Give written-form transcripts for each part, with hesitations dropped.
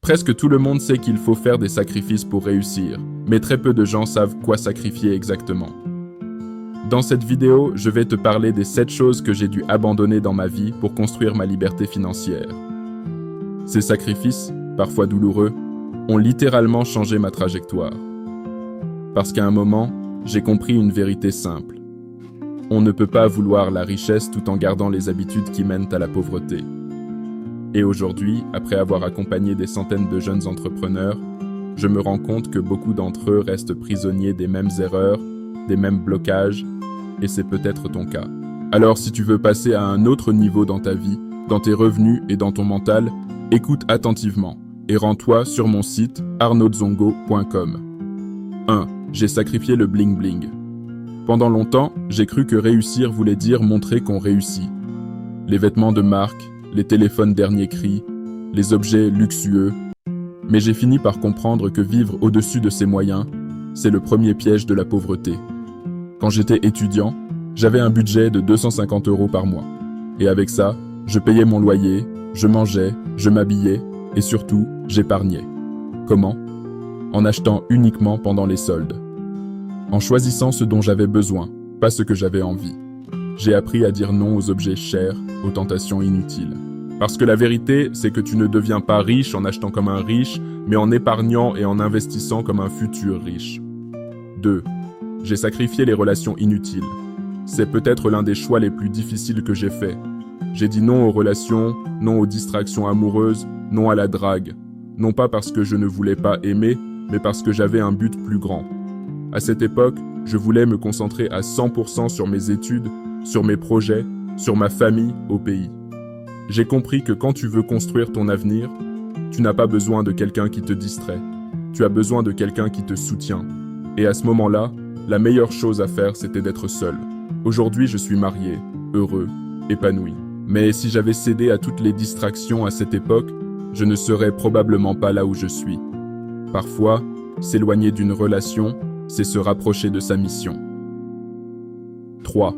Presque tout le monde sait qu'il faut faire des sacrifices pour réussir, mais très peu de gens savent quoi sacrifier exactement. Dans cette vidéo, je vais te parler des 7 choses que j'ai dû abandonner dans ma vie pour construire ma liberté financière. Ces sacrifices, parfois douloureux, ont littéralement changé ma trajectoire. Parce qu'à un moment, j'ai compris une vérité simple. On ne peut pas vouloir la richesse tout en gardant les habitudes qui mènent à la pauvreté. Et aujourd'hui, après avoir accompagné des centaines de jeunes entrepreneurs, je me rends compte que beaucoup d'entre eux restent prisonniers des mêmes erreurs, des mêmes blocages, et c'est peut-être ton cas. Alors si tu veux passer à un autre niveau dans ta vie, dans tes revenus et dans ton mental, écoute attentivement et rends-toi sur mon site arnaudzongo.com. 1. J'ai sacrifié le bling bling. Pendant longtemps, j'ai cru que réussir voulait dire montrer qu'on réussit. Les vêtements de marque, les téléphones dernier cri, les objets luxueux. Mais j'ai fini par comprendre que vivre au-dessus de ses moyens, c'est le premier piège de la pauvreté. Quand j'étais étudiant, j'avais un budget de 250 € par mois. Et avec ça, je payais mon loyer, je mangeais, je m'habillais et surtout, j'épargnais. Comment ? En achetant uniquement pendant les soldes. En choisissant ce dont j'avais besoin, pas ce que j'avais envie. J'ai appris à dire non aux objets chers, aux tentations inutiles. Parce que la vérité, c'est que tu ne deviens pas riche en achetant comme un riche, mais en épargnant et en investissant comme un futur riche. 2. J'ai sacrifié les relations inutiles. C'est peut-être l'un des choix les plus difficiles que j'ai fait. J'ai dit non aux relations, non aux distractions amoureuses, non à la drague. Non pas parce que je ne voulais pas aimer, mais parce que j'avais un but plus grand. À cette époque, je voulais me concentrer à 100% sur mes études, sur mes projets, sur ma famille au pays. J'ai compris que quand tu veux construire ton avenir, tu n'as pas besoin de quelqu'un qui te distrait. Tu as besoin de quelqu'un qui te soutient. Et à ce moment-là, la meilleure chose à faire, c'était d'être seul. Aujourd'hui, je suis marié, heureux, épanoui. Mais si j'avais cédé à toutes les distractions à cette époque, je ne serais probablement pas là où je suis. Parfois, s'éloigner d'une relation, c'est se rapprocher de sa mission. 3.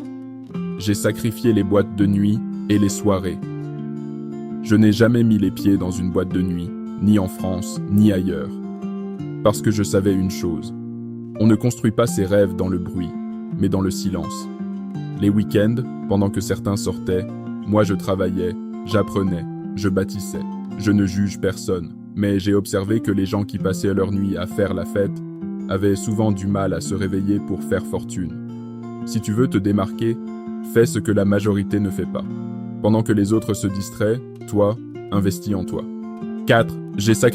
J'ai sacrifié les boîtes de nuit et les soirées. Je n'ai jamais mis les pieds dans une boîte de nuit, ni en France, ni ailleurs. Parce que je savais une chose. On ne construit pas ses rêves dans le bruit, mais dans le silence. Les week-ends, pendant que certains sortaient, moi je travaillais, j'apprenais, je bâtissais. Je ne juge personne, mais j'ai observé que les gens qui passaient leur nuit à faire la fête avaient souvent du mal à se réveiller pour faire fortune. Si tu veux te démarquer, fais ce que la majorité ne fait pas. Pendant que les autres se distraient, toi, investis en toi. 4. J'ai sacrifié